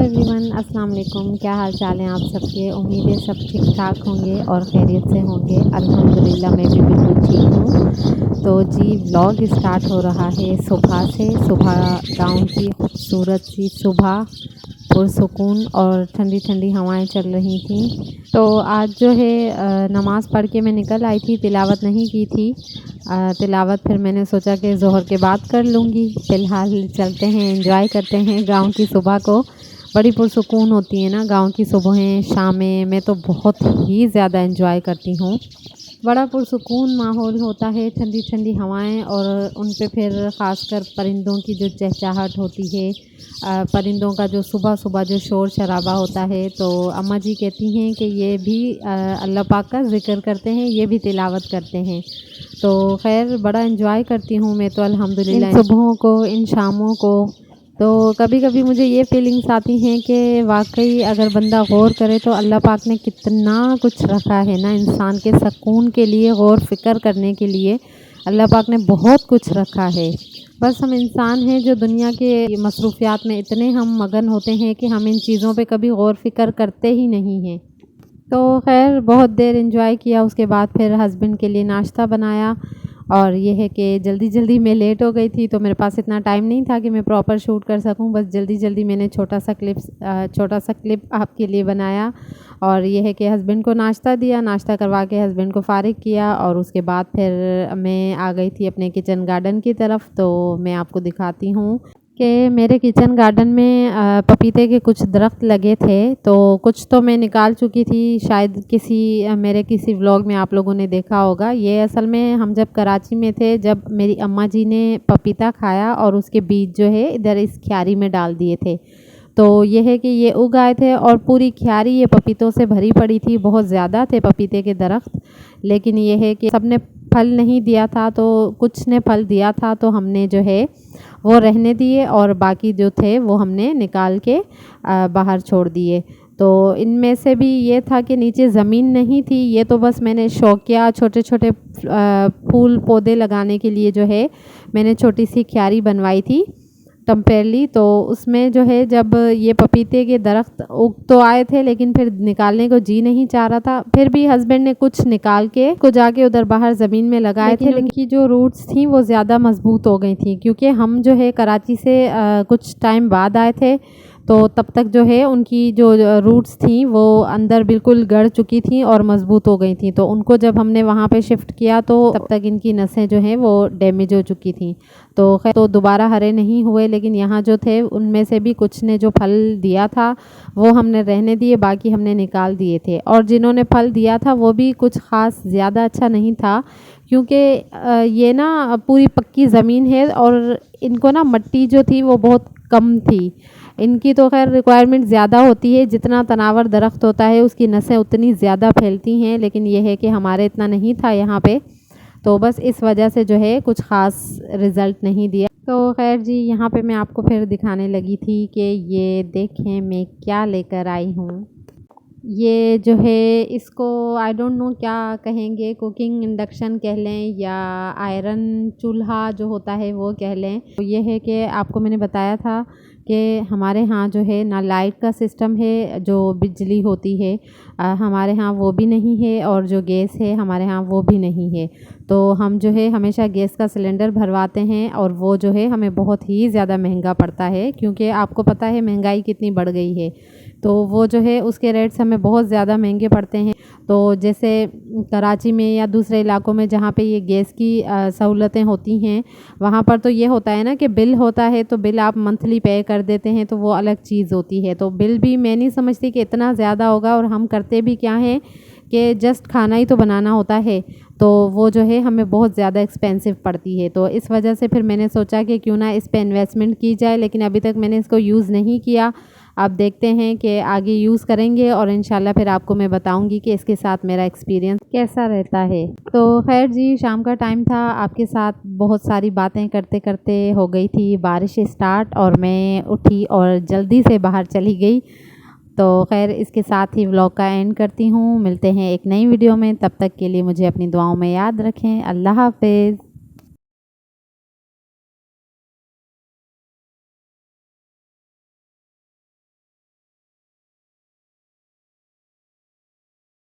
Everyone, अस्सलाम वालेकुम। क्या हाल चाल है आप सबके। उम्मीद है सब ठीक ठाक होंगे और खैरियत से होंगे। अल्हम्दुलिल्लाह मैं भी बिल्कुल ठीक हूँ। तो जी व्लॉग स्टार्ट हो रहा है सुबह से। सुबह गाँव की खूबसूरत सी सुबह, पुरसुकून और ठंडी ठंडी हवाएं चल रही थी। तो आज जो है नमाज़ पढ़ के मैं निकल आई थी, तिलावत नहीं की थी। तिलावत फिर मैंने सोचा कि ज़ोहर के बाद कर लूँगी। फ़िलहाल चलते हैं, एंजॉय करते हैं गांव की सुबह को। बड़ी पुरसुकून होती है ना गांव की सुबहें, शामें। मैं तो बहुत ही ज़्यादा एंजॉय करती हूँ। बड़ा पुरसुकून माहौल होता है, ठंडी ठंडी हवाएं और उन पे फिर ख़ासकर परिंदों की जो चहचहाहट होती है, परिंदों का जो सुबह सुबह जो शोर शराबा होता है। तो अम्मा जी कहती हैं कि ये भी अल्लाह पाक का ज़िक्र करते हैं, ये भी तिलावत करते हैं। तो खैर बड़ा एंजॉय करती हूँ मैं तो अल्हम्दुलिल्लाह इन सुबहों को, इन शामों को। तो कभी कभी मुझे ये फीलिंग्स आती हैं कि वाकई अगर बंदा गौर करे तो अल्लाह पाक ने कितना कुछ रखा है ना इंसान के सुकून के लिए, गौर फिक्र करने के लिए। अल्लाह पाक ने बहुत कुछ रखा है। बस हम इंसान हैं जो दुनिया के मसरूफियात में इतने हम मगन होते हैं कि हम इन चीज़ों पे कभी गौर फिक्र करते ही नहीं हैं। तो खैर बहुत देर एंजॉय किया। उसके बाद फिर हस्बैंड के लिए नाश्ता बनाया। और ये है कि जल्दी जल्दी मैं लेट हो गई थी, तो मेरे पास इतना टाइम नहीं था कि मैं प्रॉपर शूट कर सकूं। बस जल्दी जल्दी मैंने छोटा सा क्लिप आपके लिए बनाया। और ये है कि हस्बैंड को नाश्ता दिया, नाश्ता करवा के हस्बैंड को फ़ारिग किया। और उसके बाद फिर मैं आ गई थी अपने किचन गार्डन की तरफ। तो मैं आपको दिखाती हूँ कि मेरे किचन गार्डन में पपीते के कुछ दरख्त लगे थे। तो कुछ तो मैं निकाल चुकी थी, शायद मेरे किसी व्लॉग में आप लोगों ने देखा होगा। ये असल में हम जब कराची में थे, जब मेरी अम्मा जी ने पपीता खाया और उसके बीज जो है इधर इस क्यारी में डाल दिए थे। तो ये है कि ये उग आए थे और पूरी क्यारी ये पपीतों से भरी पड़ी थी। बहुत ज़्यादा थे पपीते के दरख्त, लेकिन ये है कि सबने फल नहीं दिया था। तो कुछ ने फल दिया था, तो हमने जो है वो रहने दिए और बाकी जो थे वो हमने निकाल के बाहर छोड़ दिए। तो इनमें से भी ये था कि नीचे ज़मीन नहीं थी। ये तो बस मैंने शौकिया छोटे छोटे फूल पौधे लगाने के लिए जो है मैंने छोटी सी क्यारी बनवाई थी टेम्परेरी। तो उसमें जो है जब ये पपीते के दरख्त उग तो आए थे, लेकिन फिर निकालने को जी नहीं चाह रहा था। फिर भी हस्बैंड ने कुछ निकाल के को जाके उधर बाहर ज़मीन में लगाए थे, लेकिन उनकी जो रूट्स थी वो ज़्यादा मजबूत हो गई थी। क्योंकि हम जो है कराची से कुछ टाइम बाद आए थे, तो तब तक जो है उनकी जो रूट्स थी वो अंदर बिल्कुल गड़ चुकी थी और मज़बूत हो गई थी। तो उनको जब हमने वहाँ पे शिफ्ट किया तो तब तक इनकी नसें जो हैं वो डैमेज हो चुकी थी। तो खैर तो दोबारा हरे नहीं हुए, लेकिन यहाँ जो थे उनमें से भी कुछ ने जो फल दिया था वो हमने रहने दिए, बाकी हमने निकाल दिए थे। और जिन्होंने फल दिया था वो भी कुछ ख़ास ज़्यादा अच्छा नहीं था, क्योंकि ये ना पूरी पक्की ज़मीन है और इनको ना मिट्टी जो थी वो बहुत कम थी। इनकी तो खैर रिक्वायरमेंट ज़्यादा होती है, जितना तनावर दरख्त होता है उसकी नसें उतनी ज़्यादा फैलती हैं, लेकिन यह है कि हमारे इतना नहीं था यहाँ पे। तो बस इस वजह से जो है कुछ ख़ास रिज़ल्ट नहीं दिया। तो खैर जी यहाँ पे मैं आपको फिर दिखाने लगी थी कि ये देखें मैं क्या लेकर आई हूँ। ये जो है इसको आई डोंट नो क्या कहेंगे, कुकिंग इंडक्शन कह लें या आयरन चूल्हा जो होता है वो कह लें। तो ये है कि आपको मैंने बताया था कि हमारे यहाँ जो है ना लाइट का सिस्टम है, जो बिजली होती है हमारे यहाँ वो भी नहीं है, और जो गैस है हमारे यहाँ वो भी नहीं है। तो हम जो है हमेशा गैस का सिलेंडर भरवाते हैं, और वो जो है हमें बहुत ही ज़्यादा महंगा पड़ता है, क्योंकि आपको पता है महंगाई कितनी बढ़ गई है। तो वो जो है उसके रेट्स हमें बहुत ज़्यादा महंगे पड़ते हैं। तो जैसे कराची में या दूसरे इलाकों में जहाँ पे ये गैस की सहूलतें होती हैं, वहाँ पर तो ये होता है ना कि बिल होता है, तो बिल आप मंथली पे कर देते हैं, तो वो अलग चीज़ होती है। तो बिल भी मैं नहीं समझती कि इतना ज़्यादा होगा, और हम करते भी क्या हैं कि जस्ट खाना ही तो बनाना होता है, तो वो जो है हमें बहुत ज़्यादा एक्सपेंसिव पड़ती है। तो इस वजह से फिर मैंने सोचा कि क्यों ना इस पे इन्वेस्टमेंट की जाए, लेकिन अभी तक मैंने इसको यूज़ नहीं किया। आप देखते हैं कि आगे यूज़ करेंगे और इंशाल्लाह फिर आपको मैं बताऊंगी कि इसके साथ मेरा एक्सपीरियंस कैसा रहता है। तो खैर जी शाम का टाइम था, आपके साथ बहुत सारी बातें करते करते हो गई थी बारिश स्टार्ट, और मैं उठी और जल्दी से बाहर चली गई। तो खैर इसके साथ ही व्लॉग का एंड करती हूँ। मिलते हैं एक नई वीडियो में, तब तक के लिए मुझे अपनी दुआओं में याद रखें। अल्लाह हाफ़िज़।